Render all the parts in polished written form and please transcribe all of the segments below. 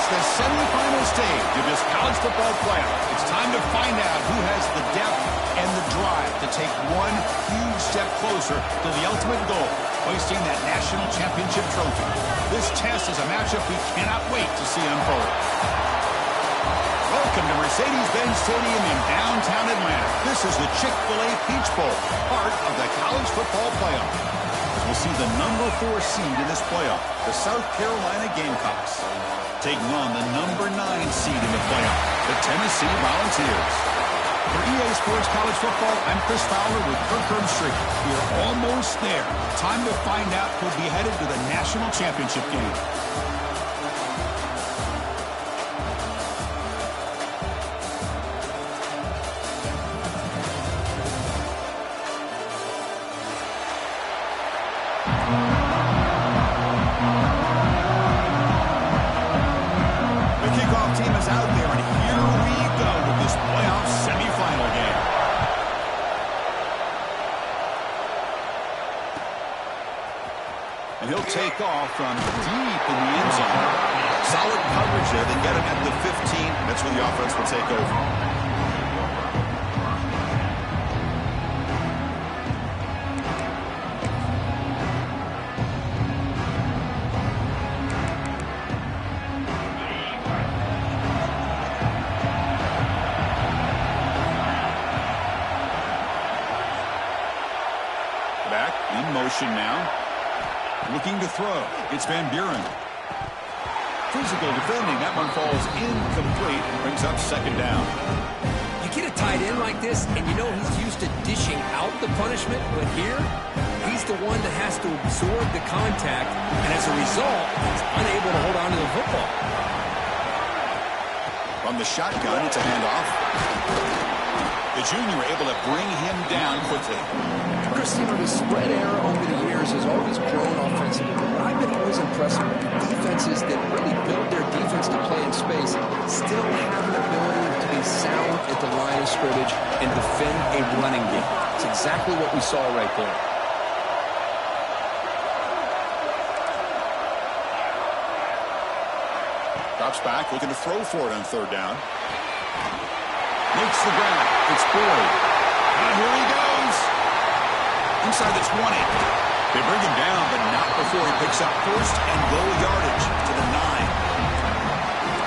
The semifinal stage of this college football playoff. It's time to find out who has the depth and the drive to take one huge step closer to the ultimate goal, hoisting that national championship trophy. This test is a matchup we cannot wait to see unfold. Welcome to Mercedes-Benz Stadium in downtown Atlanta. This is the Chick-fil-A Peach Bowl, part of the college football playoff. We'll see the number 4 seed in this playoff, the South Carolina Gamecocks, taking on the number 9 seed in the playoff, the Tennessee Volunteers. For EA Sports College Football, I'm Chris Fowler with Kirk Herbstreit. We're almost there. Time to find out who'll be headed to the national championship game. And he'll take off from deep in the end zone. Solid coverage there. They get him at the 15. That's where the offense will take over. Back in motion now. Looking to throw. It's Van Buren. Physical defending. That one falls incomplete. Brings up second down. You get a tight end like this, and you know he's used to dishing out the punishment. But here, he's the one that has to absorb the contact. And as a result, he's unable to hold on to the football. From the shotgun, it's a handoff. The junior able to bring him down quickly. Chris, you know, the spread era over the years has always grown offensively. But I've been always impressed with defenses that really build their defense to play in space, still have an ability to be sound at the line of scrimmage and defend a running game. It's exactly what we saw right there. Drops back, looking to throw for it on third down. Makes the grab. It's Boyd. And here he goes. Inside the 20. They bring him down, but not before he picks up first and goal yardage to the 9.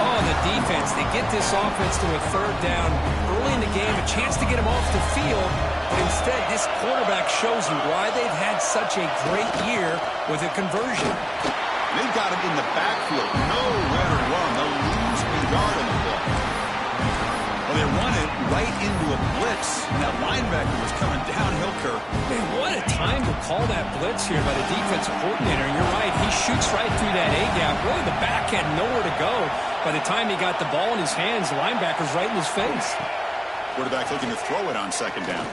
Oh, the defense. They get this offense to a third down early in the game, a chance to get him off the field. But instead, this quarterback shows you why they've had such a great year with a conversion. They've got him in the backfield. Nowhere to run. They'll lose a yard on the ball. Well, they run it right into a blitz. And that linebacker was coming downhill, Kirk. Man, what a time to call that blitz here by the defensive coordinator. You're right. He shoots right through that A-gap. Really, the back had nowhere to go. By the time he got the ball in his hands, the linebacker's right in his face. Quarterback looking to throw it on second down.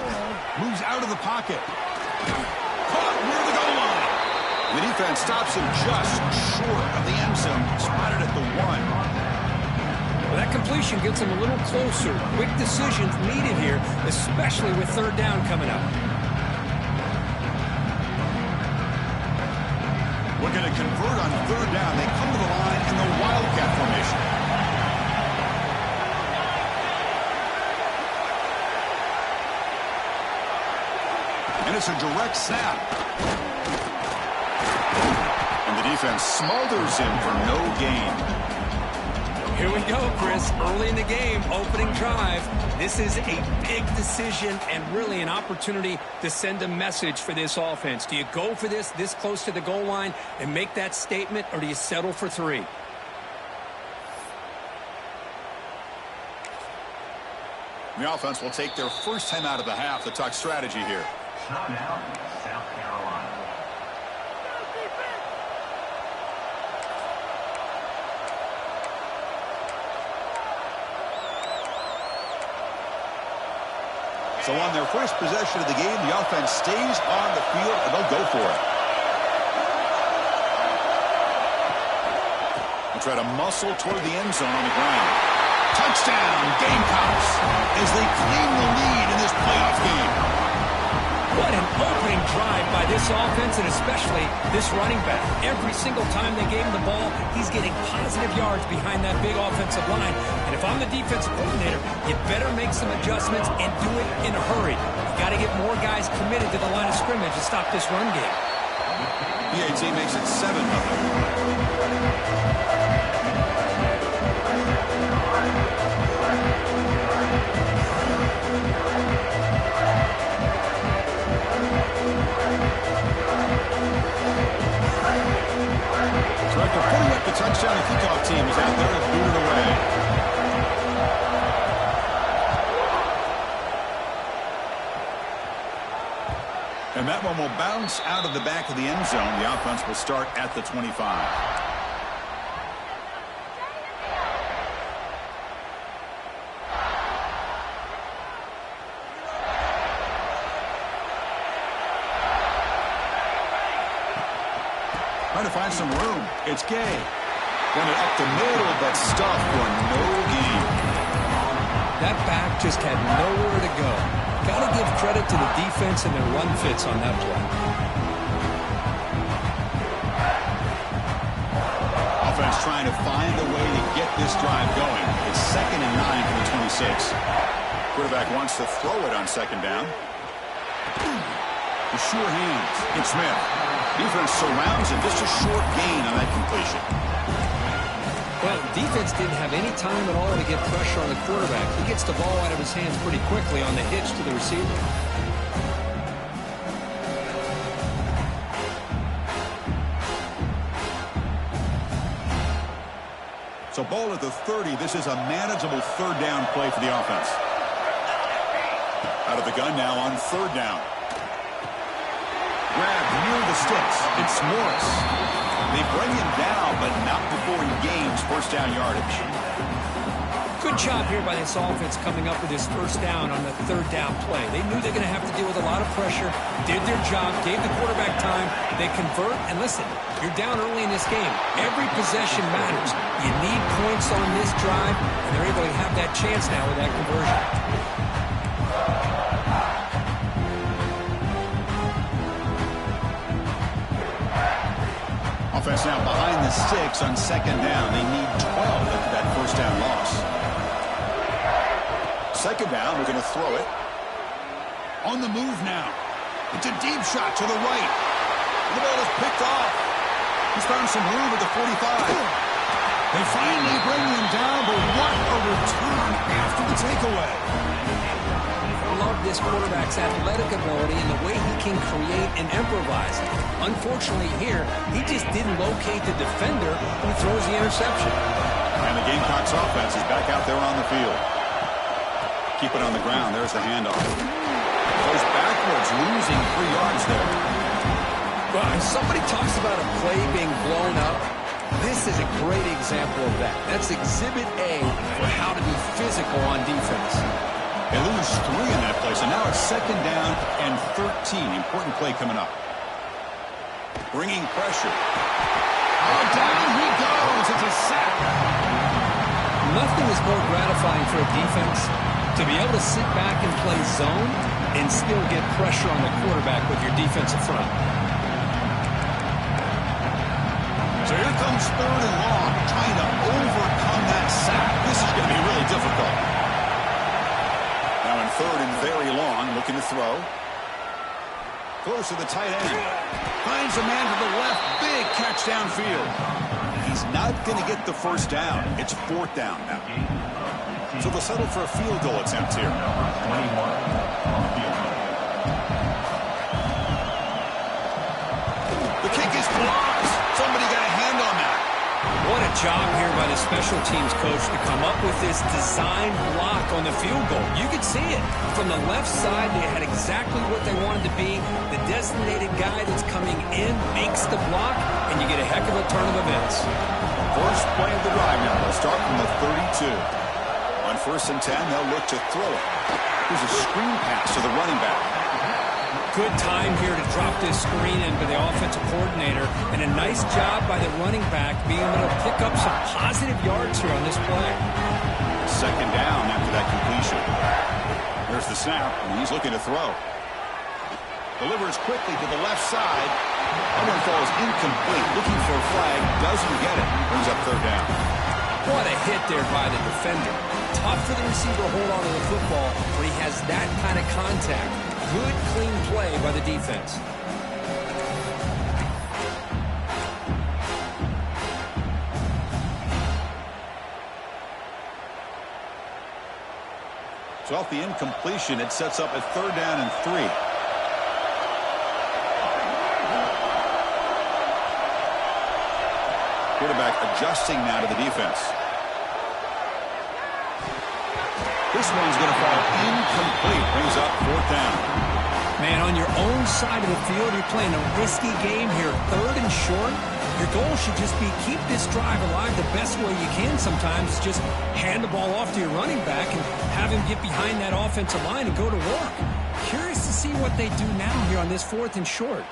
Moves out of the pocket. Caught near the goal line. The defense stops him just short of the end zone. Spotted at the 1. Well, that completion gets him a little closer. Quick decisions needed here, especially with third down coming up. We're going to convert on third down. They come to the line in the Wildcat formation. And it's a direct snap. And the defense smothers him for no gain. Here we go, Chris. Early in the game, opening drive. This is a big decision and really an opportunity to send a message for this offense. Do you go for this close to the goal line and make that statement, or do you settle for 3? The offense will take their first time out of the half to talk strategy here. Timeout, South Carolina. So on their first possession of the game, the offense stays on the field, and they'll go for it. They try to muscle toward the end zone on the ground. Touchdown, Gamecocks, as they claim the lead in this playoff game. What an opening drive by this offense, and especially this running back. Every single time they gave him the ball, he's getting positive yards behind that big offensive line. And if I'm the defensive coordinator, you better make some adjustments and do it in a hurry. You got to get more guys committed to the line of scrimmage to stop this run game. PAT makes it 7-0. Director putting up the touchdown. The kickoff team is out there to boot it away. And that one will bounce out of the back of the end zone. The offense will start at the 25. Trying to find some room. It's Gay. Run it up the middle, but stuff for no gain. That back just had nowhere to go. Got to give credit to the defense and their run fits on that play. Offense trying to find a way to get this drive going. It's 2nd and 9 from the 26. Quarterback wants to throw it on 2nd down. With sure hands. It's Smith. Defense surrounds him. Just a short gain on that completion. Well, defense didn't have any time at all to get pressure on the quarterback. He gets the ball out of his hands pretty quickly on the hitch to the receiver. So ball at the 30. This is a manageable 3rd down play for the offense. Out of the gun now on 3rd down. Grab near the sticks. It's Morris. They bring him down, but not before he gains 1st down yardage. Good job here by this offense coming up with this 1st down on the 3rd down play. They knew they're going to have to deal with a lot of pressure, did their job, gave the quarterback time. They convert, and listen, you're down early in this game. Every possession matters. You need points on this drive, and they're able to have that chance now with that conversion. Offense now behind the sticks on 2nd down. They need 12 after that 1st down loss. 2nd down, we're going to throw it. On the move now. It's a deep shot to the right. The ball is picked off. He's found some room at the 45. They finally bring him down, but what a return after the takeaway. Love this quarterback's athletic ability and the way he can create and improvise. Unfortunately here, he just didn't locate the defender when he throws the interception. And the Gamecocks offense is back out there on the field. Keep it on the ground. There's the handoff. Goes backwards, losing 3 yards there. Well, if somebody talks about a play being blown up, this is a great example of that. That's Exhibit A for how to be physical on defense. They lose 3 in that play, so now it's 2nd down and 13. Important play coming up. Bringing pressure. Oh, down he goes. It's a sack. Nothing is more gratifying for a defense to be able to sit back and play zone and still get pressure on the quarterback with your defensive front. So here comes 3rd and long, trying to overcome that sack. This is going to be really difficult. Now in 3rd and very long, looking to throw. Close to the tight end. Finds a man to the left. Big catch downfield. He's not going to get the 1st down. It's 4th down now. So they'll settle for a field goal attempt here. 21 on field goal. The kick is blocked. Somebody got a hand on that. What a job here by the special teams coach to come up with this design block on the field goal. You could see it. from the left side, they had exactly what they wanted to be. The designated guy that's coming in makes the block, and you get a heck of a turn of events. First play of the drive now. They'll start from the 32. On 1st and 10, they'll look to throw it. Here's a screen pass to the running back. Good time here to drop this screen in by the offensive coordinator, and a nice job by the running back being able to pick up some positive yards here on this play. 2nd down after that completion. There's the snap, and he's looking to throw. Delivers quickly to the left side. That one falls incomplete. Looking for a flag. Doesn't get it. Brings up 3rd down. What a hit there by the defender. Tough for the receiver to hold on to the football when he has that kind of contact. Good, clean play by the defense. So off the incompletion, it sets up a 3rd down and 3. Quarterback adjusting now to the defense. This one's going to fall incomplete. Brings up 4th down. Man, on your own side of the field, you're playing a risky game here. 3rd and short. Your goal should just be keep this drive alive the best way you can sometimes. Just hand the ball off to your running back and have him get behind that offensive line and go to work. Curious to see what they do now here on this 4th and short.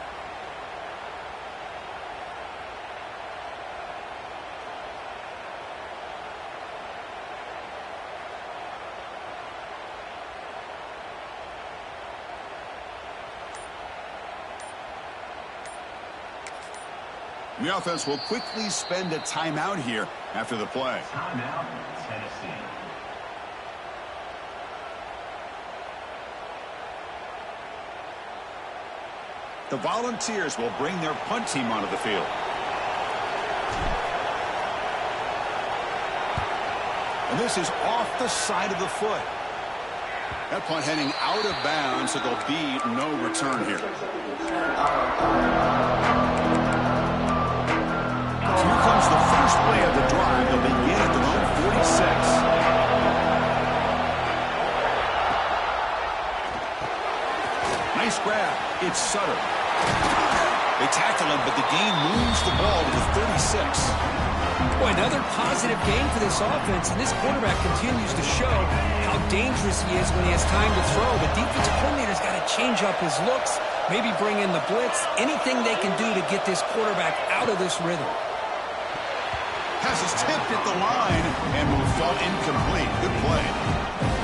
The offense will quickly spend a timeout here after the play. Timeout, Tennessee. The Volunteers will bring their punt team onto the field. And this is off the side of the foot. That punt heading out of bounds, so there'll be no return here. Here comes the first play of the drive. They'll begin at their own 46. Nice grab. It's Sutter. They tackle him, but the gain moves the ball to the 36. Boy, another positive game for this offense, and this quarterback continues to show how dangerous he is when he has time to throw. The defensive coordinator's got to change up his looks, maybe bring in the blitz, anything they can do to get this quarterback out of this rhythm. Pass is tipped at the line and will fall incomplete. Good play.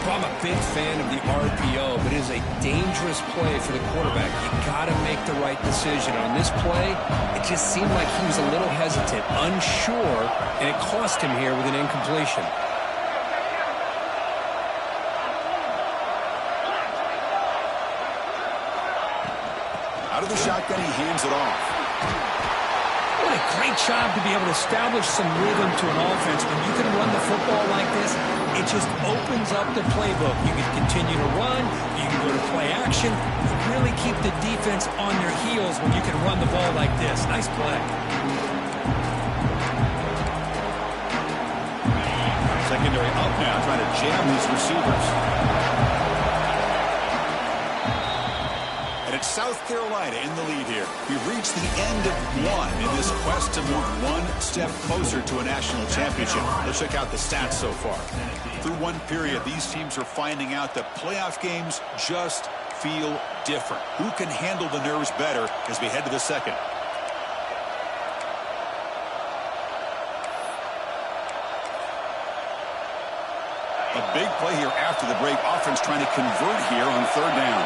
I'm a big fan of the RPO, but it is a dangerous play for the quarterback. You got to make the right decision. On this play, it just seemed like he was a little hesitant, unsure, and it cost him here with an incompletion. Out of the shotgun, he hands it off. What a great job to be able to establish some rhythm to an offense. When you can run the football like this, it just opens up the playbook. You can continue to run, you can go to play action, you really keep the defense on their heels when you can run the ball like this. Nice play. Secondary up now, trying to jam these receivers. And it's South Carolina in the lead here. We've reached the end of one in this quest to move one step closer to a national championship. Let's check out the stats so far. Through one period, these teams are finding out that playoff games just feel different. Who can handle the nerves better as we head to the second? A big play here after the break. Offense trying to convert here on 3rd down.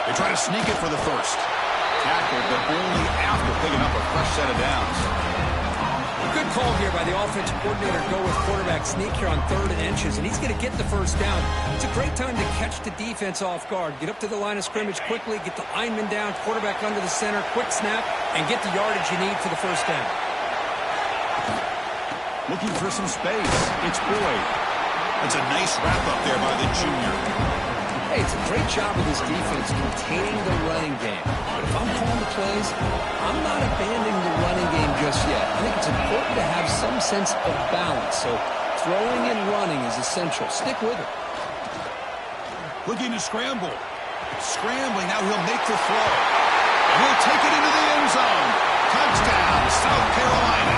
They try to sneak it for the first. Tackled, but only after picking up a fresh set of downs. Good call here by the offensive coordinator to go with quarterback sneak here on 3rd and inches, and he's going to get the first down. It's a great time to catch the defense off guard. Get up to the line of scrimmage quickly, get the lineman down, quarterback under the center, quick snap, and get the yardage you need for the first down. Looking for some space. It's Boyd. That's a nice wrap up there by the junior. Hey, it's a great job of this defense containing the running game. But if if I'm calling the plays, I'm not abandoning the running game just yet. I think it's important to have some sense of balance. So throwing and running is essential. Stick with it. Looking to scramble. Scrambling, now he'll make the throw. And he'll take it into the end zone. Touchdown, South Carolina.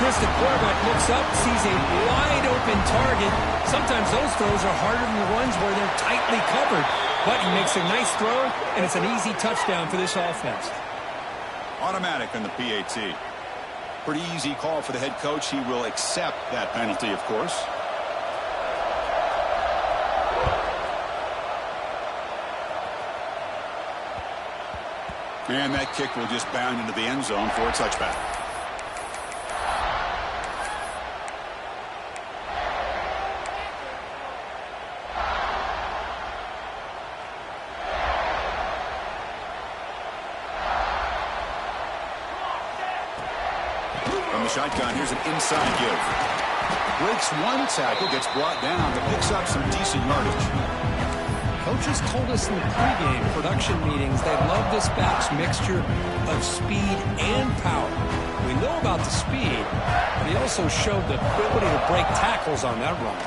Chris, the quarterback looks up, sees a wide-open target. Sometimes those throws are harder than the ones where they're tightly covered. But he makes a nice throw, and it's an easy touchdown for this offense. Automatic on the PAT. Pretty easy call for the head coach. He will accept that penalty, of course. And that kick will just bound into the end zone for a touchback. From the shotgun, here's an inside give. Breaks one tackle, gets brought down, but picks up some decent yardage. Coaches told us in the pregame production meetings they love this back's mixture of speed and power. We know about the speed, but he also showed the ability to break tackles on that run.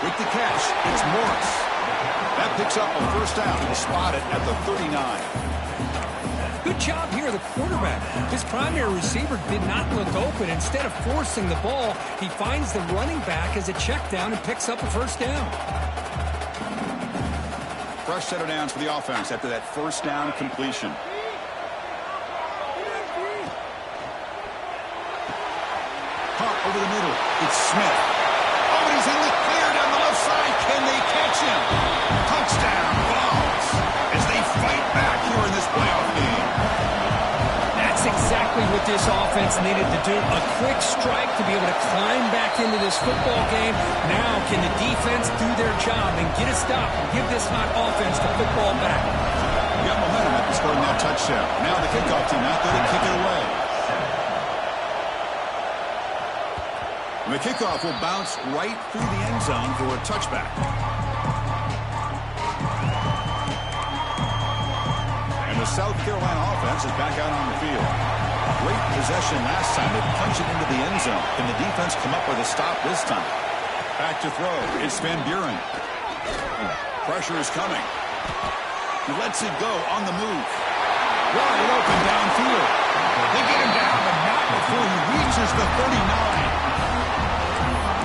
With the catch, it's Morris. That picks up a first down. He'll spot it at the 39. Good job here, the quarterback. His primary receiver did not look open. Instead of forcing the ball, he finds the running back as a check down and picks up a first down. Fresh set of downs for the offense after that first down completion. Caught over the middle. It's Smith. Oh, and he's in the clear down the left side. Can they catch him? Touchdown, Vols, as they fight back here in this playoff game. That's exactly what this offense needed to do. A quick strike to be able to climb back into this football game. Now can the defense do their job and get a stop and give this hot offense the football back? We got momentum after scoring that touchdown. Now the kickoff team out there to kick it away. And the kickoff will bounce right through the end zone for a touchback. And the South Carolina offense is back out on the field. Great possession last time. They punch it into the end zone. Can the defense come up with a stop this time? Back to throw. It's Van Buren. Pressure is coming. He lets it go on the move. Wide open downfield. They get him down, but not before he reaches the 39.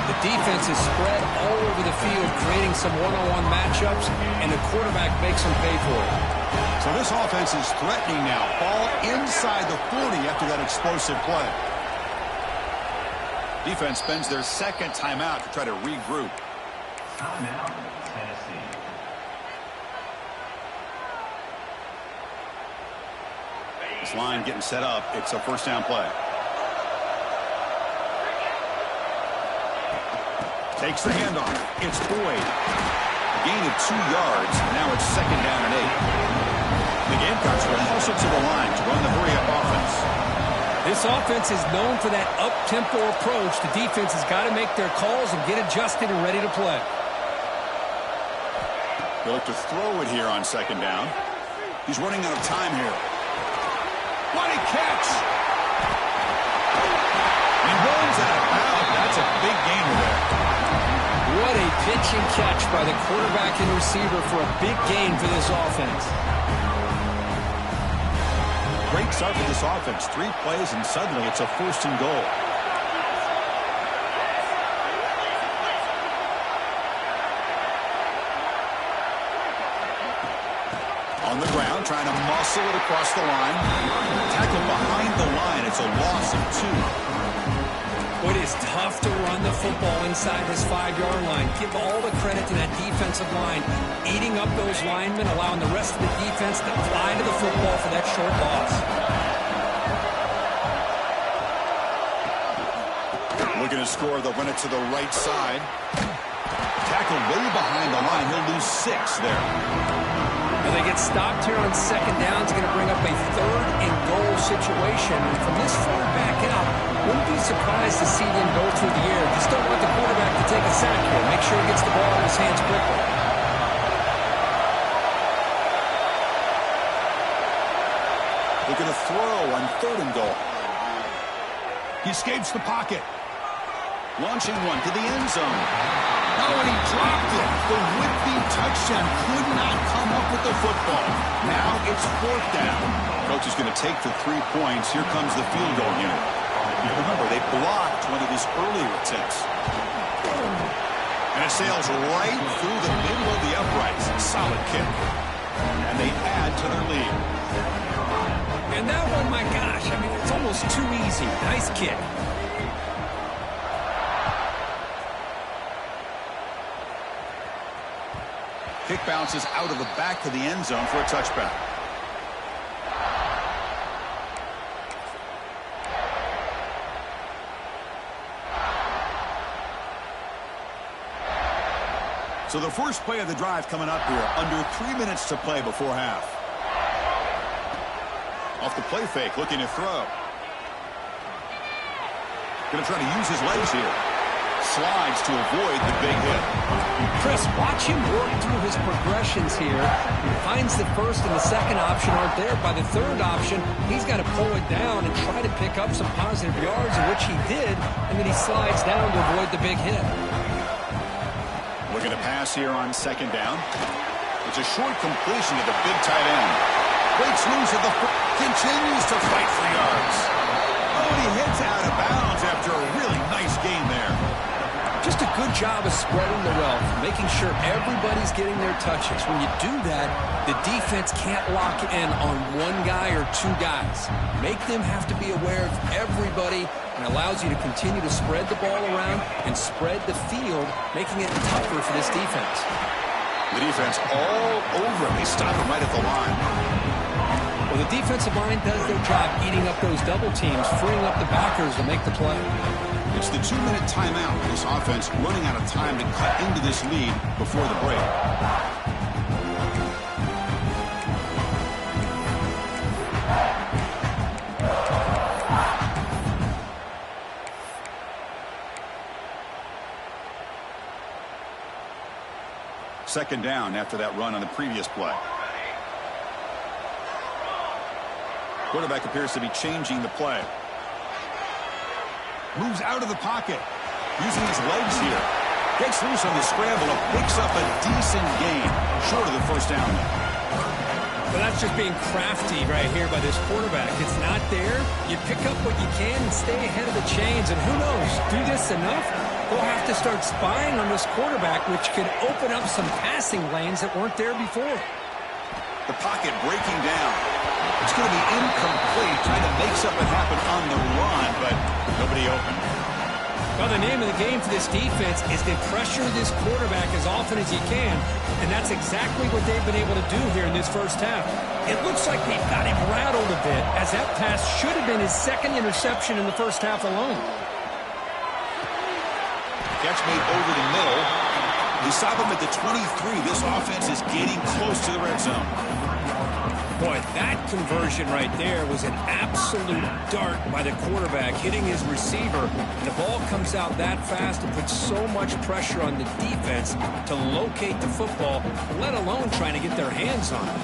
The defense is spread all over the field, creating some one-on-one matchups, and the quarterback makes them pay for it. So this offense is threatening now. Ball inside the 40 after that explosive play. Defense spends their second timeout to try to regroup. Timeout, Tennessee. This line getting set up. It's a first down play. Takes the handoff. It's Boyd. A gain of 2 yards. Now it's second down and 8. The Gamecocks will hustle to the line to run the hurry-up offense. This offense is known for that up-tempo approach. The defense has got to make their calls and get adjusted and ready to play. They look to throw it here on second down. He's running out of time here. What a catch! He runs out of bounds. That's a big gainer there. What a pitch and catch by the quarterback and receiver for a big gain for this offense. Great start for this offense. 3 plays, and suddenly it's a first and goal. On the ground, trying to muscle it across the line. Tackle behind the line. It's a loss of 2. It is tough to run the football inside this 5-yard line. Give all the credit to that defensive line, eating up those linemen, allowing the rest of the defense to fly to the football for that short loss. Looking to score, they'll run it to the right side. Tackle way behind the line. He'll lose 6 there. Well, they get stopped here on second down. It's going to bring up a third and goal situation. And from this far back out, wouldn't be surprised to see them go through the air. Just don't want the quarterback to take a sack here. Make sure he gets the ball in his hands quickly. Looking to throw on 3rd and goal. He escapes the pocket. Launching one to the end zone. Oh, and he dropped it. The would-be touchdown could not come up with the football. Now it's 4th down. Coach is going to take the 3 points. Here comes the field goal unit. Remember, they blocked one of his earlier attempts. And it sails right through the middle of the uprights. Solid kick. And they add to their lead. And that one, my gosh, I mean, it's almost too easy. Nice kick. Kick bounces out of the back of the end zone for a touchback. So the first play of the drive coming up here. Under 3 minutes to play before half. Off the play fake, looking to throw. Going to try to use his legs here. Slides to avoid the big hit. Chris, watch him work through his progressions here. He finds the first and the second option aren't there. By the third option, he's got to pull it down and try to pick up some positive yards, which he did, and then he slides down to avoid the big hit. Looking to pass here on 2nd down. It's a short completion to the big tight end. Breaks loose at the foot. Continues to fight for yards. Oh, and he hits out of bounds after a really nice game there. Just a good job of spreading the wealth, making sure everybody's getting their touches. When you do that, the defense can't lock in on one guy or 2 guys. Make them have to be aware of everybody, and allows you to continue to spread the ball around and spread the field, making it tougher for this defense. The defense all over him. They stop him right at the line. Well, the defensive line does their job eating up those double teams, freeing up the backers to make the play. It's the 2-minute timeout. This offense running out of time to cut into this lead before the break. Second down after that run on the previous play. Quarterback appears to be changing the play. Moves out of the pocket. Using his legs here. Gets loose on the scramble and picks up a decent gain. Short of the first down. Well, that's just being crafty right here by this quarterback. It's not there. You pick up what you can and stay ahead of the chains. And who knows, do this enough, they'll have to start spying on this quarterback, which could open up some passing lanes that weren't there before. The pocket breaking down. It's going to be incomplete. Trying to make something happen on the run, but nobody open. Well, the name of the game for this defense is to pressure this quarterback as often as you can, and that's exactly what they've been able to do here in this first half. It looks like they've got him rattled a bit, as that pass should have been his 2nd interception in the first half alone. Catch made over the middle. We stop him at the 23. This offense is getting close to the red zone. Boy, that conversion right there was an absolute dart by the quarterback, hitting his receiver. And the ball comes out that fast and puts so much pressure on the defense to locate the football, let alone trying to get their hands on it.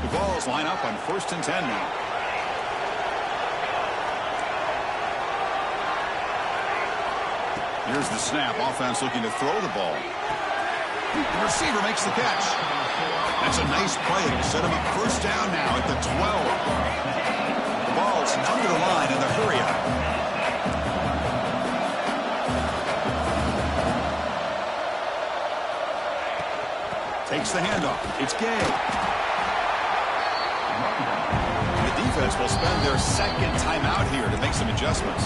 The Vols line up on 1st and 10 now. Here's the snap. Offense looking to throw the ball. The receiver makes the catch. That's a nice play to set him up first down now at the 12. The ball's under the line in the hurry-up. Takes the handoff. It's Gay. The defense will spend their 2nd timeout here to make some adjustments.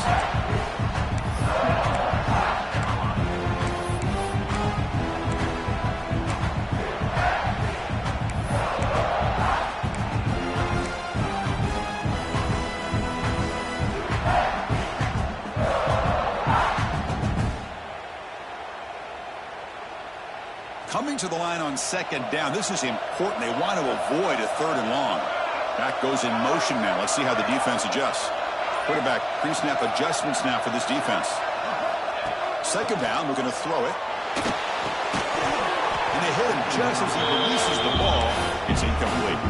Coming to the line on 2nd down. This is important. They want to avoid a 3rd and long. Back goes in motion now. Let's see how the defense adjusts. Quarterback pre-snap adjustments now for this defense. 2nd down. We're going to throw it. And they hit him just as he releases the ball. It's incomplete.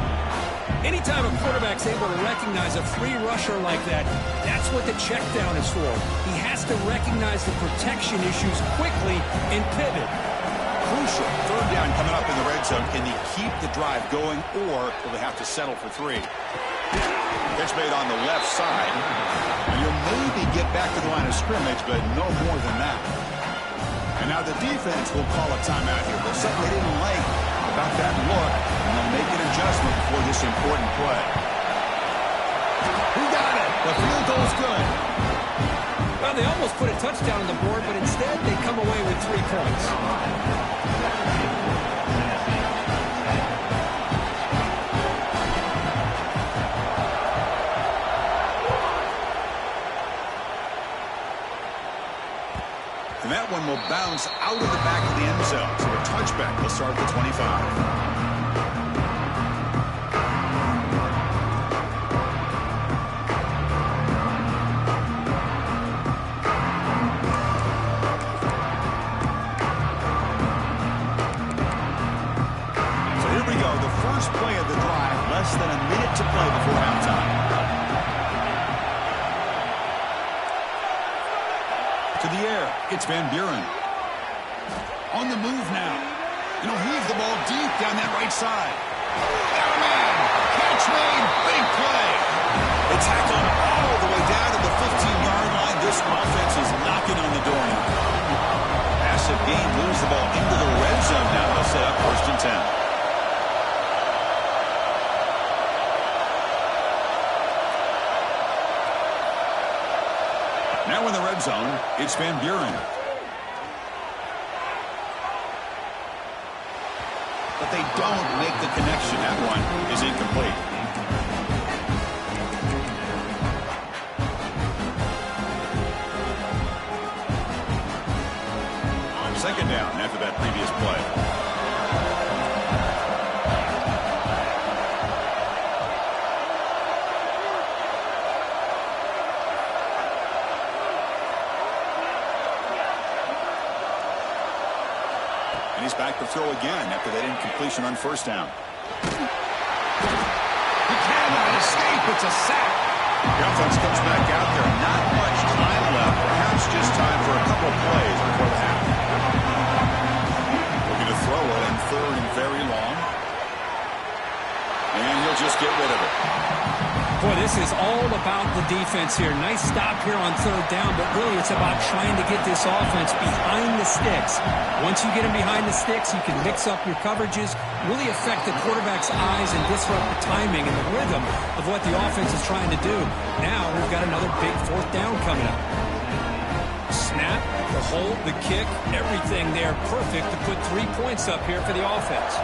Anytime a quarterback's able to recognize a free rusher like that, that's what the check down is for. He has to recognize the protection issues quickly and pivot. Crucial. Third down coming up in the red zone. Can they keep the drive going, or will they have to settle for 3? Pitch made on the left side. And you'll maybe get back to the line of scrimmage, but no more than that. And now the defense will call a timeout here. There's something they didn't like about that look, and they'll make an adjustment before this important play. Who got it? The field goal's good. Well, they almost put a touchdown on the board, but instead they come away with 3 points. And that one will bounce out of the back of the end zone. So a touchback will start at the 25. Play of the drive, less than a minute to play before halftime. To the air, it's Van Buren. On the move now. And he'll heave the ball deep down that right side. Got a man! Catch made! Big play! They tackle him all the way down to the 15-yard line. This offense is knocking on the door now. Massive gain, moves the ball into the red zone now. They'll set up 1st and 10. Now in the red zone, it's Van Buren. But they don't make the connection. That one is incomplete. Second down after that previous play. He's back to throw again after that incompletion on 1st down. He cannot escape. It's a sack. The offense comes back out there. Not much time left. Perhaps just time for a couple of plays before the half. Looking to throw it, and 3rd and very long. And he'll just get rid of it. Boy, this is all about the defense here. Nice stop here on 3rd down, but really it's about trying to get this offense behind the sticks. Once you get them behind the sticks, you can mix up your coverages, really affect the quarterback's eyes and disrupt the timing and the rhythm of what the offense is trying to do. Now we've got another big 4th down coming up. Snap, the hold, the kick, everything there perfect to put 3 points up here for the offense.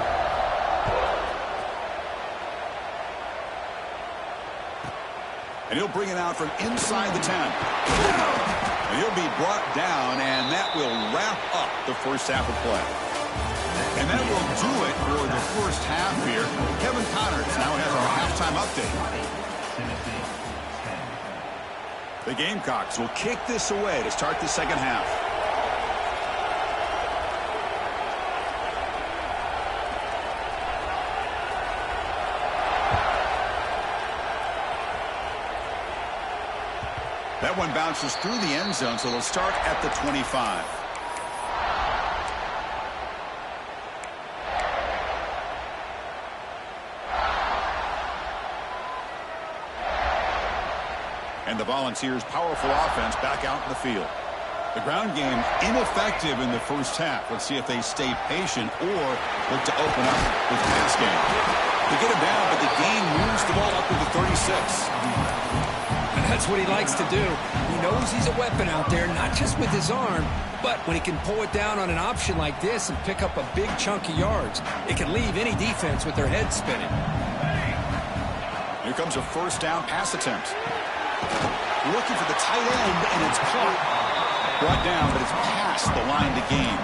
And he'll bring it out from inside the 10. And he'll be brought down, and that will wrap up the first half of play. And that will do it for the first half here. Kevin Connors now has our halftime update. The Gamecocks will kick this away to start the second half. That one bounces through the end zone, so it'll start at the 25. And the Volunteers' powerful offense back out in the field. The ground game ineffective in the first half. Let's see if they stay patient or look to open up with the pass game. They get him down, but the game moves the ball up to the 36. That's what he likes to do. He knows he's a weapon out there, not just with his arm, but when he can pull it down on an option like this and pick up a big chunk of yards, it can leave any defense with their head spinning. Here comes a 1st down pass attempt. Looking for the tight end, and it's caught. Brought down, but it's past the line to gain.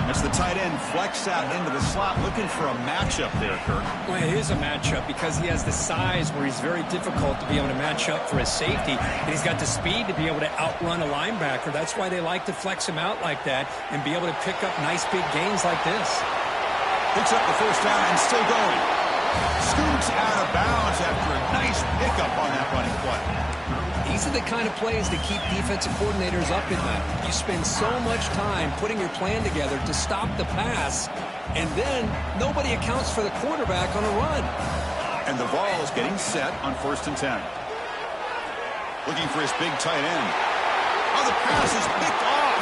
As the tight end flex out into the slot, looking for a matchup there, Kirk. Well, it is a matchup because he has the size where he's very difficult to be able to match up for his safety. And he's got the speed to be able to outrun a linebacker. That's why they like to flex him out like that and be able to pick up nice big gains like this. Picks up the 1st down and still going. Scoots out of bounds after a nice pickup on that running play. These are the kind of plays that keep defensive coordinators up at night. You spend so much time putting your plan together to stop the pass, and then nobody accounts for the quarterback on a run. And the ball is getting set on 1st and 10. Looking for his big tight end. Oh, the pass is picked off.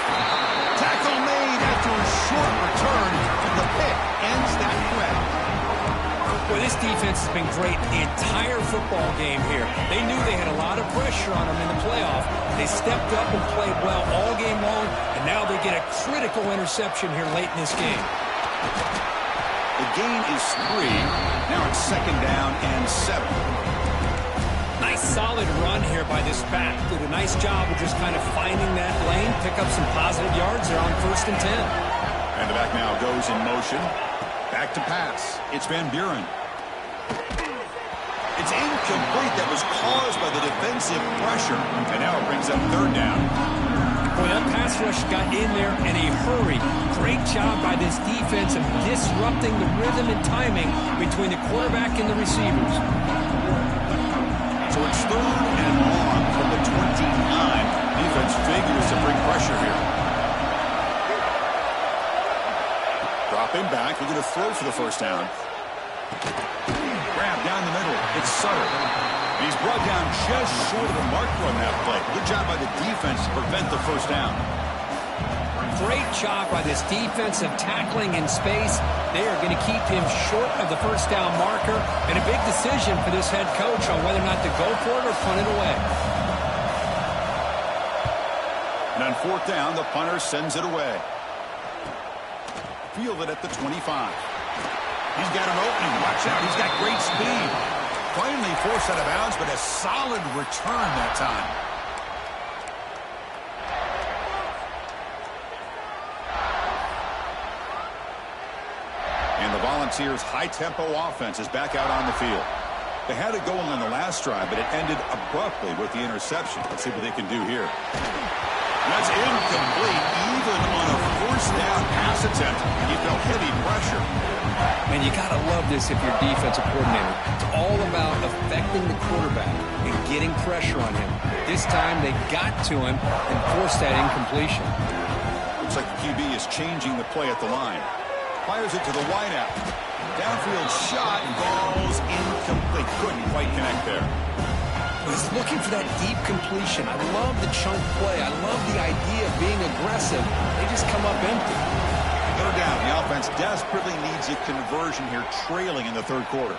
Tackle made after a short return, and the pick ends that play. Well, this defense has been great the entire football game here. They knew they had a lot of pressure on them in the playoff. They stepped up and played well all game long, and now they get a critical interception here late in this game. The gain is 3. Now it's 2nd down and 7. Nice solid run here by this back. Did a nice job of just kind of finding that lane, pick up some positive yards there on 1st and 10. And the back now goes in motion. Back to pass. It's Van Buren. It's incomplete. That was caused by the defensive pressure. And now it brings up 3rd down. Boy, that pass rush got in there in a hurry. Great job by this defense of disrupting the rhythm and timing between the quarterback and the receivers. So it's 3rd and long from the 29. Defense figures to bring pressure here. Dropping back. We're going to throw for the 1st down. Grab down the middle. It's Sutter. He's brought down just short of the marker on that play. Good job by the defense to prevent the 1st down. Great job by this defensive tackling in space. They are going to keep him short of the 1st down marker, and a big decision for this head coach on whether or not to go for it or punt it away. And on 4th down, the punter sends it away. Fielded at the 25. He's got an opening. Watch out. He's got great speed. Finally forced out of bounds, but a solid return that time. And the Volunteers' high-tempo offense is back out on the field. They had it going on the last drive, but it ended abruptly with the interception. Let's see what they can do here. That's incomplete, even on a 1st down pass attempt. He felt heavy pressure. Man, you got to love this if you're defensive coordinator. It's all about affecting the quarterback and getting pressure on him. This time they got to him and forced that incompletion. Looks like the QB is changing the play at the line. Fires it to the wideout. Downfield shot, balls incomplete. Couldn't quite connect there. He's looking for that deep completion. I love the chunk play. I love the idea of being aggressive. They just come up empty. 3rd down. The offense desperately needs a conversion here, trailing in the 3rd quarter.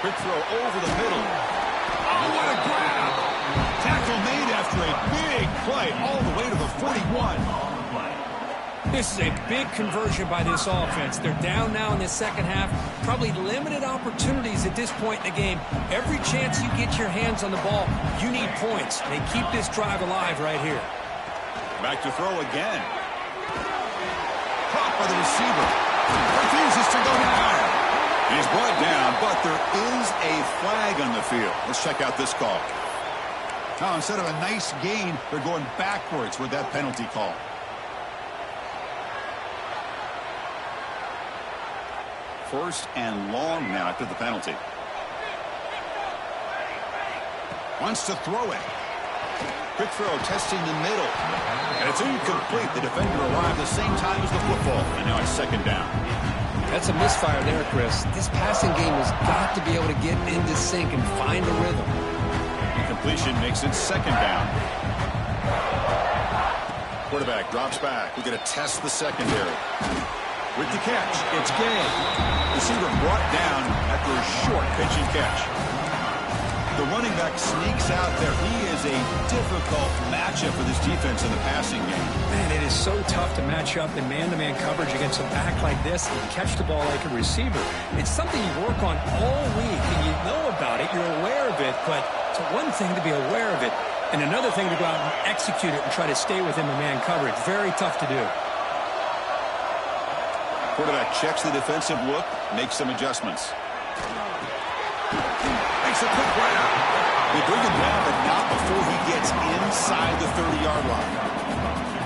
Quick throw over the middle. Oh, what a grab! Tackle made after a big play all the way to the 41. This is a big conversion by this offense. They're down now in the 2nd half. Probably limited opportunities at this point in the game. Every chance you get your hands on the ball, you need points. They keep this drive alive right here. Back to throw again. Caught by the receiver. Refuses to go down. He's brought down, but there is a flag on the field. Let's check out this call. Now, instead of a nice gain, they're going backwards with that penalty call. First and long now after the penalty. Wants to throw it. Quick throw, testing the middle. And it's incomplete. The defender arrived the same time as the football. And now it's 2nd down. That's a misfire there, Chris. This passing game has got to be able to get into sync and find a rhythm. Incompletion makes it 2nd down. Quarterback drops back. We're going to test the secondary. With the catch, it's Gay. Receiver brought down after a short pitch and catch. The running back sneaks out there. He is a difficult matchup for this defense in the passing game. Man, it is so tough to match up in man-to-man coverage against a back like this and catch the ball like a receiver. It's something you work on all week, and you know about it. You're aware of it, but it's one thing to be aware of it, and another thing to go out and execute it and try to stay within the man coverage. Very tough to do. Quarterback checks the defensive look, makes some adjustments. Makes a quick route. They bring him down, but not before he gets inside the 30-yard line.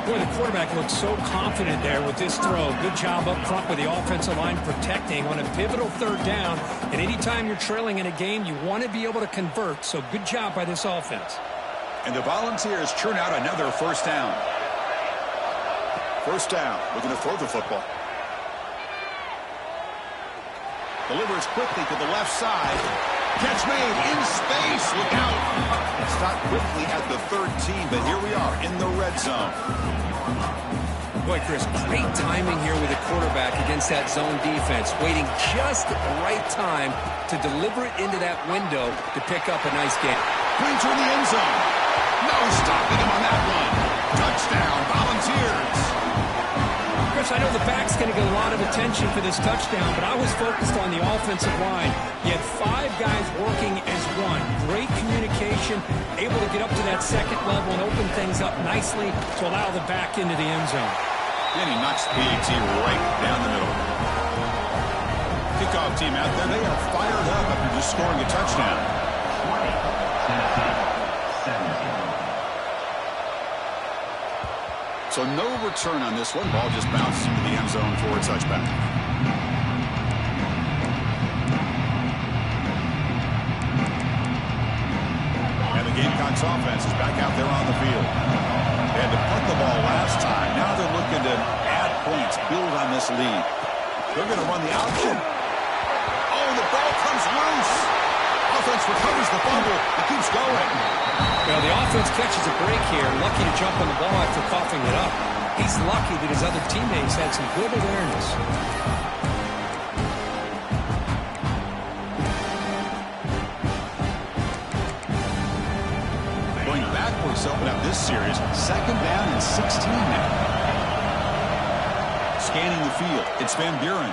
Boy, the quarterback looks so confident there with this throw. Good job up front with the offensive line protecting on a pivotal third down. And anytime you're trailing in a game, you want to be able to convert. So good job by this offense. And the Volunteers churn out another first down. First down, looking to throw the football. Delivers quickly to the left side. Catch made in space. Look out. Stopped quickly at the 13, but here we are in the red zone. Boy, Chris, great timing here with the quarterback against that zone defense. Waiting just at the right time to deliver it into that window to pick up a nice game. Pointer in the end zone. No stopping him on that one. Touchdown, Volunteers. Chris, I know the back's going to get a lot of attention for this touchdown, but I was focused on the offensive line. You had 5 guys working as one. Great communication, able to get up to that second level and open things up nicely to allow the back into the end zone. And he knocks the PAT right down the middle. Kickoff team out there, they are fired up after just scoring a touchdown. 20, Tennessee, 17. So no return on this one. Ball just bounces into the end zone for a touchback. And the Gamecocks offense is back out there on the field. They had to punt the ball last time. Now they're looking to add points, build on this lead. They're going to run the option. Oh, the ball comes loose. Offense recovers the fumble. It keeps going. Well, the offense catches a break here. Lucky to jump on the ball after coughing it up. He's lucky that his other teammates had some good awareness. Going backwards to open up this series. Second down and 16 now. Scanning the field. It's Van Buren.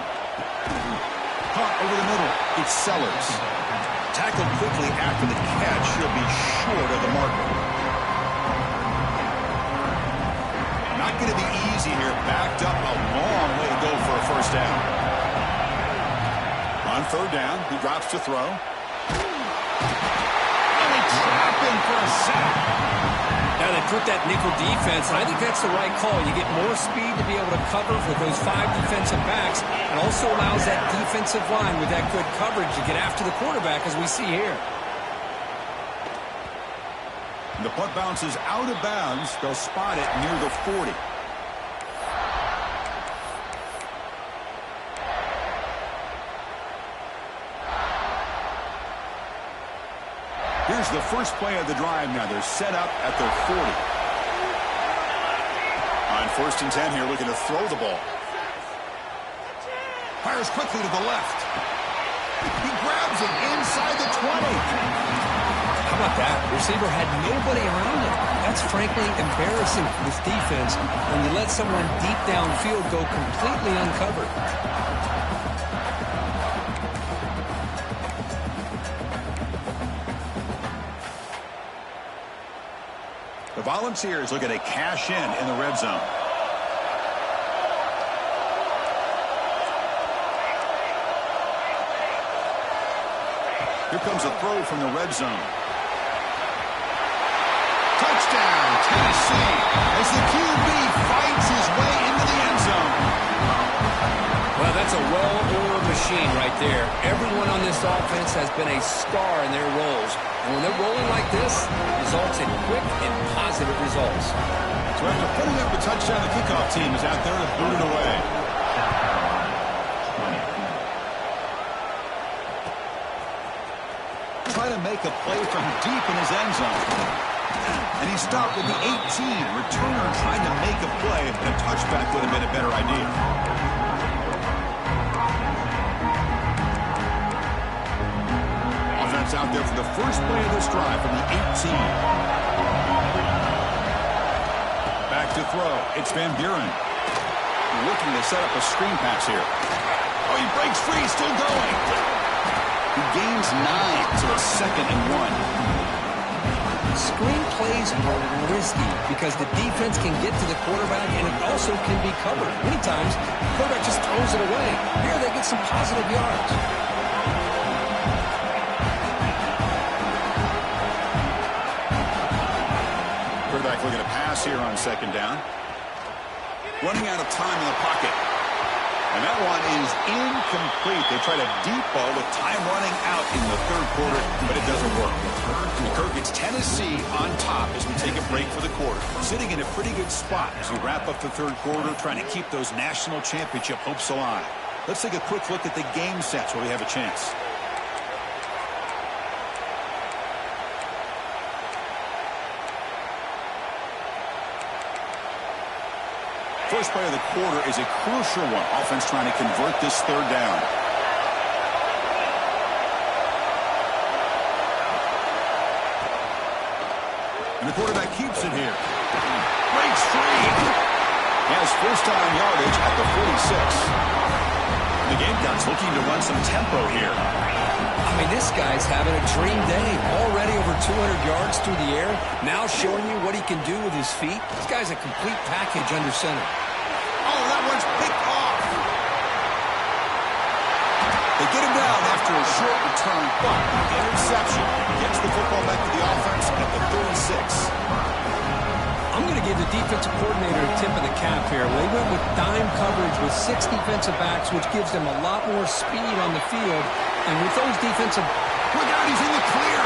Caught over the middle. It's Sellers. Tackled quickly after the catch. He'll be short of the marker. Not going to be easy here. Backed up a long way to go for a first down. On third down, he drops to throw. And they trap him for a sack. Now they put that nickel defense, and I think that's the right call. You get more speed to be able to cover for those 5 defensive backs, and also allows that defensive line with that good coverage to get after the quarterback, as we see here. The punt bounces out of bounds. They'll spot it near the 40. Here's the first play of the drive now. They're set up at their 40. On first and 10 here, looking to throw the ball. Fires quickly to the left. He grabs it inside the 20. How about that? Receiver had nobody around him. That's frankly embarrassing for this defense when you let someone deep downfield go completely uncovered. The Volunteers looking to cash in the red zone. Here comes a throw from the red zone. Touchdown, Tennessee, as the QB fights his way into the end zone. Well, that's a well-oiled machine right there. Everyone on this offense has been a star in their roles. And when they're rolling like this, results in quick and positive results. So after putting up a touchdown, the kickoff team is out there to boot it away. Trying to make a play from deep in his end zone. And he stopped with the 18. Returner trying to make a play, and a touchback would have been a better idea. Offense out there for the first play of this drive from the 18. Back to throw. It's Van Buren. Looking to set up a screen pass here. Oh, he breaks free, still going. He gains 9, so it's 2nd and 1. Screen plays are risky because the defense can get to the quarterback and it also can be covered. Many times, the quarterback just throws it away. Here they get some positive yards. Quarterback looking to pass here on 2nd down. running out of time in the pocket. And that one is incomplete. They tried a deep ball with time running out in the third quarter, but it doesn't work. The Kirk gets Tennessee on top as we take a break for the quarter. Sitting in a pretty good spot as we wrap up the third quarter, trying to keep those national championship hopes alive. Let's take a quick look at the game sets where we have a chance. First play of the quarter is a crucial one. Offense trying to convert this third down. And the quarterback keeps it here. Breaks free. He has first down yardage at the 46. The Gamecocks looking to run some tempo here. I mean, this guy's having a dream day. Already over 200 yards through the air. Now showing you what he can do with his feet. This guy's a complete package under center. Oh, that one's picked off. They get him down after a short return, but interception gets the football back to the offense at the 36. I'm going to give the defensive coordinator a tip of the cap here. They went with dime coverage with 6 defensive backs, which gives them a lot more speed on the field. And with those defensive... Look out, he's in the clear.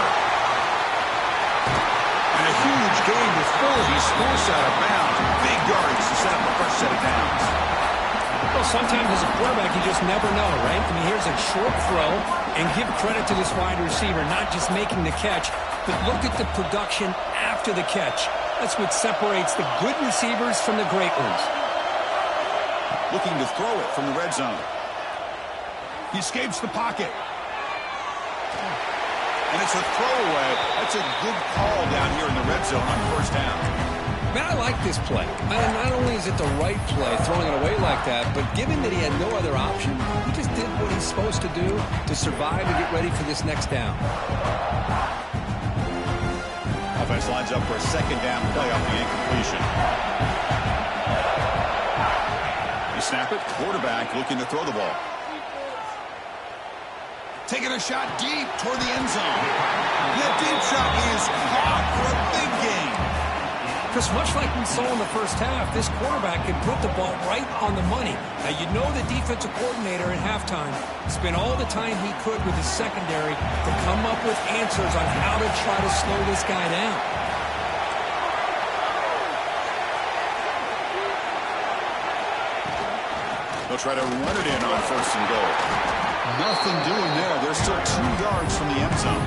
And a huge gain before he's forced out of bounds. Big yardage to set up the first set of downs. Well, sometimes as a quarterback, you just never know, right? I mean, here's a short throw, and give credit to this wide receiver, not just making the catch, but look at the production after the catch. That's what separates the good receivers from the great ones. Looking to throw it from the red zone. He escapes the pocket. And it's a throwaway. That's a good call down here in the red zone on first down. Man, I like this play. And not only is it the right play, throwing it away like that, but given that he had no other option, he just did what he's supposed to do to survive and get ready for this next down. Offense lines up for a second down play off the incompletion. They snap it. Quarterback looking to throw the ball. Taking a shot deep toward the end zone. That deep shot is caught for a big gain. Because much like we saw in the first half, this quarterback can put the ball right on the money. Now, you know the defensive coordinator at halftime spent all the time he could with his secondary to come up with answers on how to try to slow this guy down. They'll try to run it in on first and goal. Nothing doing there. They're still 2 yards from the end zone.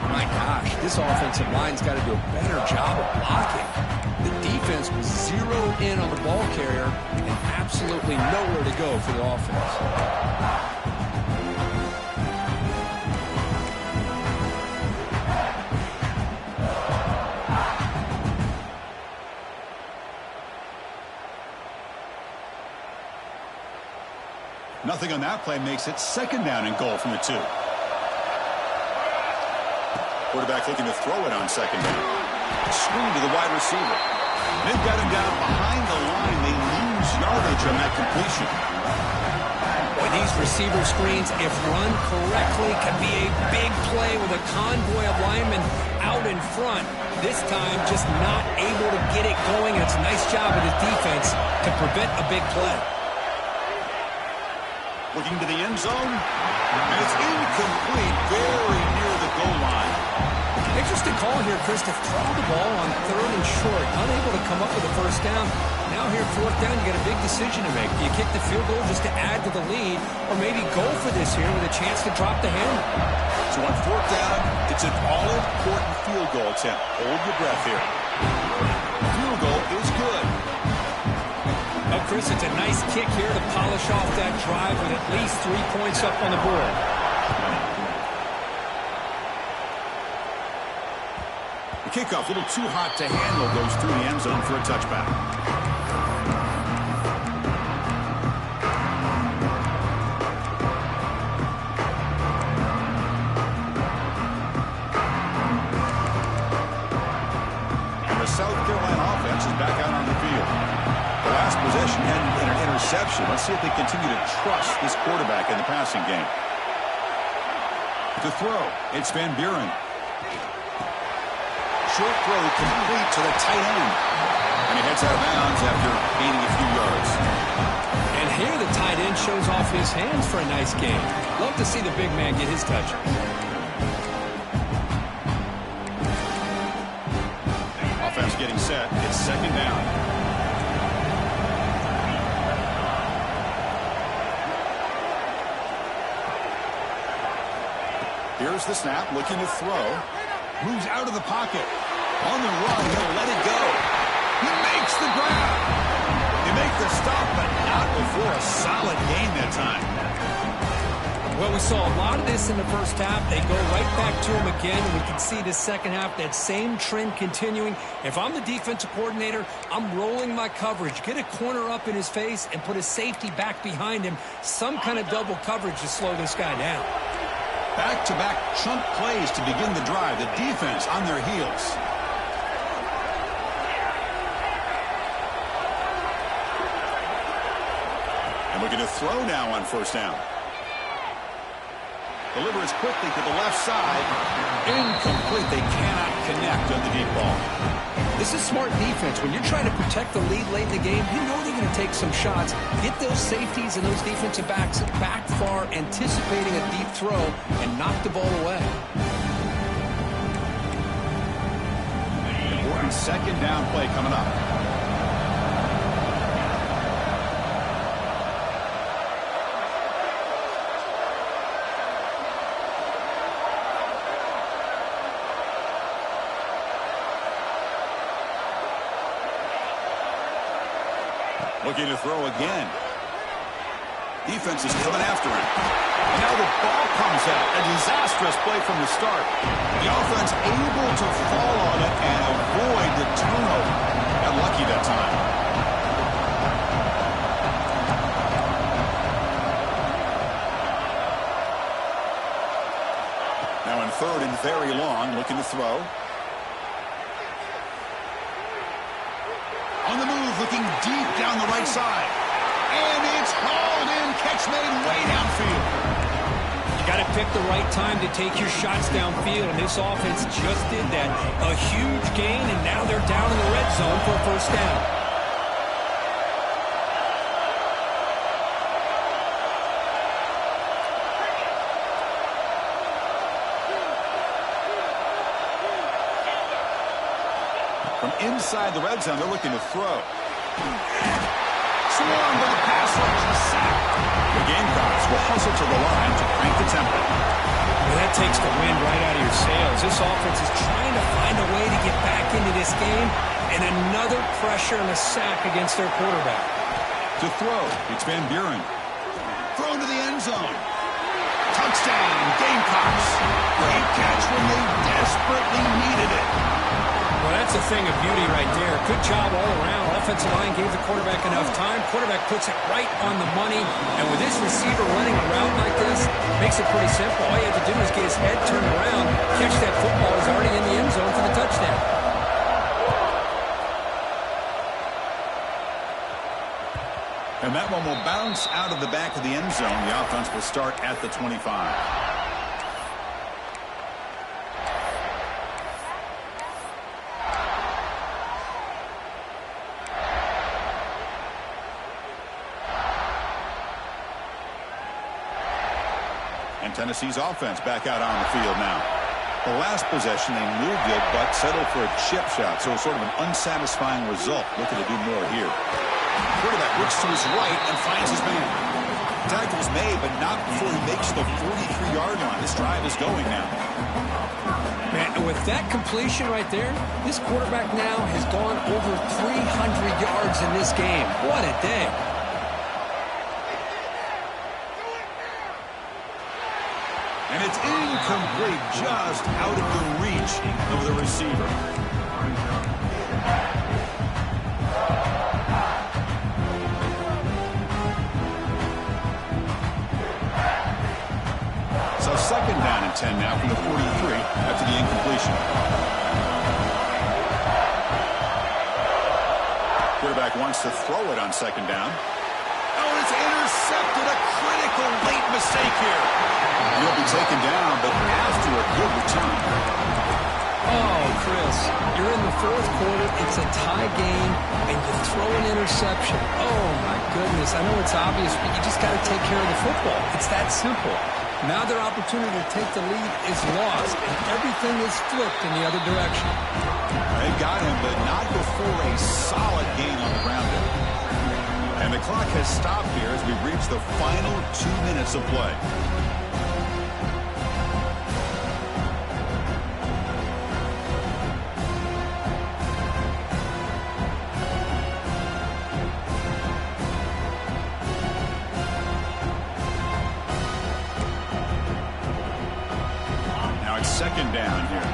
My gosh, this offensive line's got to do a better job of blocking. The defense was zeroed in on the ball carrier and absolutely nowhere to go for the offense. Nothing on that play makes it second down and goal from the 2. Quarterback looking to throw it on second down. Screen to the wide receiver. They've got him down behind the line. They lose yardage on that completion. Boy, these receiver screens, if run correctly, can be a big play with a convoy of linemen out in front. This time, just not able to get it going. And it's a nice job of his defense to prevent a big play. Looking to the end zone. And it's incomplete, very near the goal line. Interesting call here, Chris, to throw the ball on 3rd and short. Unable to come up with a first down. Now here, 4th down, you got a big decision to make. Do you kick the field goal just to add to the lead, or maybe go for this here with a chance to drop the hammer? So on 4th down, it's an all-important field goal attempt. Hold your breath here. Field goal is good. Oh, Chris, it's a nice kick here to polish off that drive with at least 3 points up on the board. The kickoff a little too hot to handle, goes through the end zone for a touchback. And the South Carolina offense is back out on the field. The last possession ended in an interception. Let's see if they continue to trust this quarterback in the passing game. To throw, it's Van Buren. Short throw complete to the tight end. And he heads out of bounds after gaining a few yards. And here the tight end shows off his hands for a nice game. Love to see the big man get his touches. Offense getting set. It's second down. Here's the snap, looking to throw. Moves out of the pocket. On the run, he'll let it go. He makes the grab. They make the stop, but not before a solid gain that time. Well, we saw a lot of this in the first half. They go right back to him again, and we can see the second half, that same trend continuing. If I'm the defensive coordinator, I'm rolling my coverage. Get a corner up in his face and put a safety back behind him. Some kind of double coverage to slow this guy down. Back-to-back chunk plays to begin the drive. The defense on their heels. And we're going to throw now on first down. Delivers quickly to the left side. Incomplete. They cannot connect on the deep ball. This is smart defense. When you're trying to protect the lead late in the game, you know they're going to take some shots. Get those safeties and those defensive backs back far, anticipating a deep throw, and knock the ball away. Important second down play coming up. Looking to throw again. Defense is coming after him. And now the ball comes out. A disastrous play from the start. The offense able to fall on it and avoid the turnover. Got lucky that time. Now in third and very long, looking to throw. On the move, looking deep down the right side. And it's hauled in. Catch made way downfield. You got to pick the right time to take your shots downfield, and this offense just did that. A huge gain, and now they're down in the red zone for a first down. From inside the red zone, they're looking to throw. Swarmed by the pass rush, a sack. The Gamecocks will hustle to the line to crank the tempo. Well, that takes the wind right out of your sails. This offense is trying to find a way to get back into this game, and another pressure and a sack against their quarterback. To throw, it's Van Buren. Thrown to the end zone. Touchdown, Gamecocks. Great catch when they desperately needed it. Well, that's a thing of beauty right there. Good job all around. Offensive line gave the quarterback enough time. Quarterback puts it right on the money. And with this receiver running around like this, makes it pretty simple. All you have to do is get his head turned around, catch that football. He's already in the end zone for the touchdown. And that one will bounce out of the back of the end zone. The offense will start at the 25. And Tennessee's offense back out on the field now. The last possession, they moved it, but settled for a chip shot, so sort of an unsatisfying result. Looking to do more here. Quarterback looks to his right and finds his man. Tackle's made, but not before he makes the 43-yard line. This drive is going now. Man, with that completion right there, this quarterback now has gone over 300 yards in this game. What a day. And it's incomplete, just out of the reach of the receiver. So second down and 10 now from the 43 after the incompletion. Quarterback wants to throw it on second down. Oh, it's intercepted. A critical late mistake here. He'll be taken down, but after a good return. Oh, Chris, you're in the fourth quarter. It's a tie game, and you throw an interception. Oh, my goodness. I know it's obvious, but you just got to take care of the football. It's that simple. Now their opportunity to take the lead is lost, and everything is flipped in the other direction. They got him, but not before a solid gain on the ground there. And the clock has stopped here as we reach the final 2 minutes of play. Now it's second down here.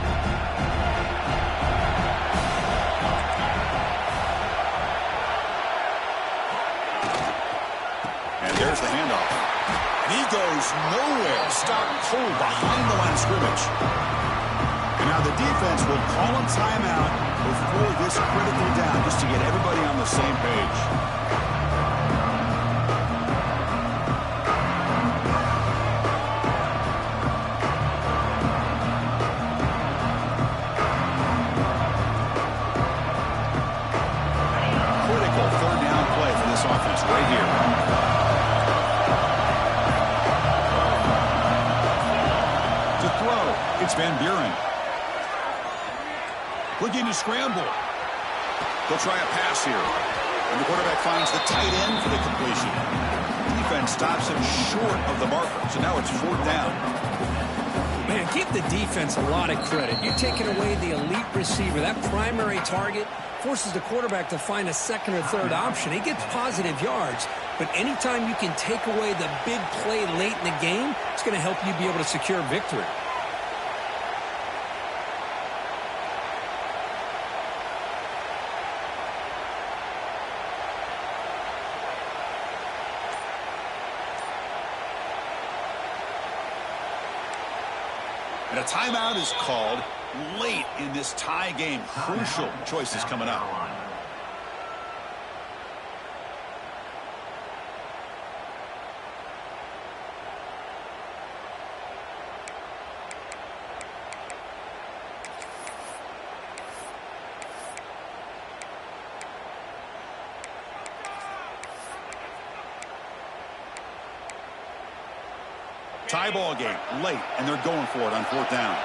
There's the handoff. And he goes nowhere. Stop cold behind the line of scrimmage. And now the defense will call a timeout before this critical down just to get everybody on the same page. Critical third down play for this offense right here. It's Van Buren. Looking to scramble. They'll try a pass here. And the quarterback finds the tight end for the completion. Defense stops him short of the marker. So now it's fourth down. Man, give the defense a lot of credit. You're taking away the elite receiver. That primary target forces the quarterback to find a second or third option. He gets positive yards. But anytime you can take away the big play late in the game, it's going to help you be able to secure victory. And a timeout is called late in this tie game. Crucial choices coming up. Tie ball game late, and they're going for it on fourth down.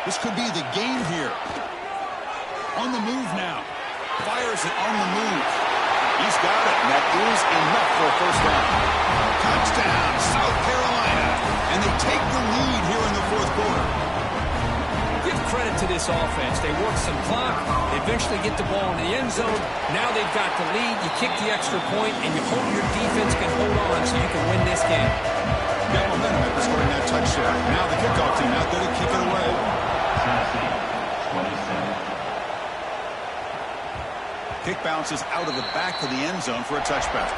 This could be the game here. On the move now. Fires it on the move. He's got it, and that is enough for a first down. Touchdown, South Carolina. And they take the lead here in the fourth quarter. Give credit to this offense. They work some clock. They eventually get the ball in the end zone. Now they've got the lead. You kick the extra point, and you hope your defense can hold on so you can win this game. Got momentum after scoring that touchdown. Now the kickoff team out there to kick it away. 27. Kick bounces out of the back of the end zone for a touchback.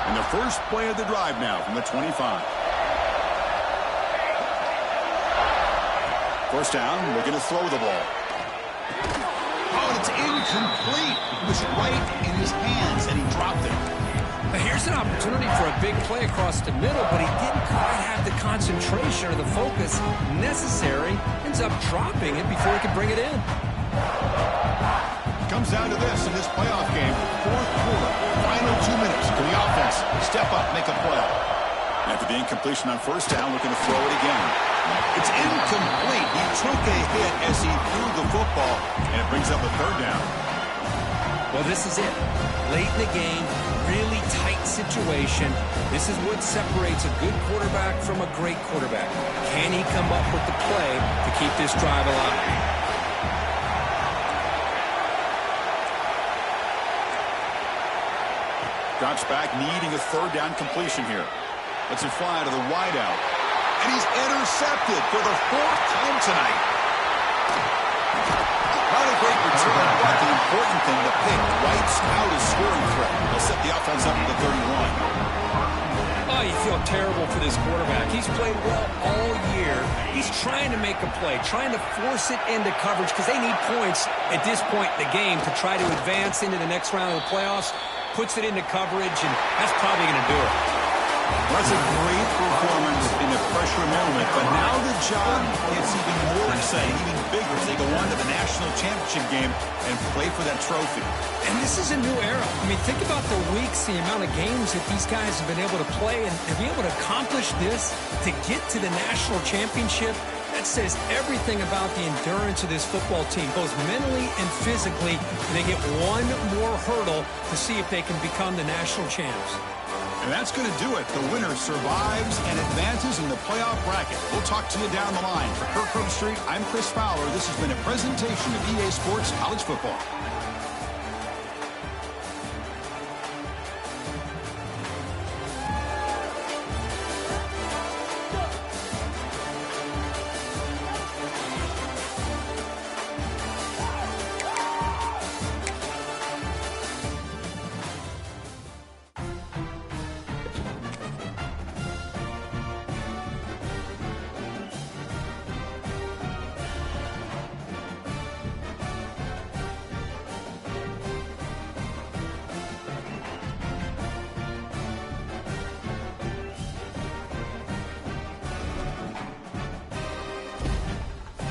And the first play of the drive now from the 25. First down, looking to throw the ball. Oh, it's incomplete. It was right in his hands, and he dropped it. Now here's an opportunity for a big play across the middle, but he didn't quite have the concentration or the focus necessary. Ends up dropping it before he could bring it in. Comes down to this in this playoff game. Fourth quarter, final 2 minutes. Can the offense step up, make a play? After the incompletion on first down, looking to throw it again. It's incomplete. He took a hit as he threw the football, and it brings up a third down. Well, this is it. Late in the game, really tight situation. This is what separates a good quarterback from a great quarterback. Can he come up with the play to keep this drive alive? Drops back, needing a third down completion here. Lets it fly to the wideout. And he's intercepted for the fourth time tonight. Not a great return, but the important thing, the pick wipes out his scoring threat. He'll set the offense up at the 31. Oh, you feel terrible for this quarterback. He's played well all year. He's trying to make a play, trying to force it into coverage because they need points at this point in the game to try to advance into the next round of the playoffs. Puts it into coverage, and that's probably going to do it. That's a great performance in a pressure moment, but now the job gets even more exciting, even bigger as they go on to the national championship game and play for that trophy. And this is a new era. I mean, think about the weeks, the amount of games that these guys have been able to play and be able to accomplish this to get to the national championship. That says everything about the endurance of this football team, both mentally and physically. And they get one more hurdle to see if they can become the national champs. And that's going to do it. The winner survives and advances in the playoff bracket. We'll talk to you down the line. For Kirk Herbstreit, I'm Chris Fowler. This has been a presentation of EA Sports College Football.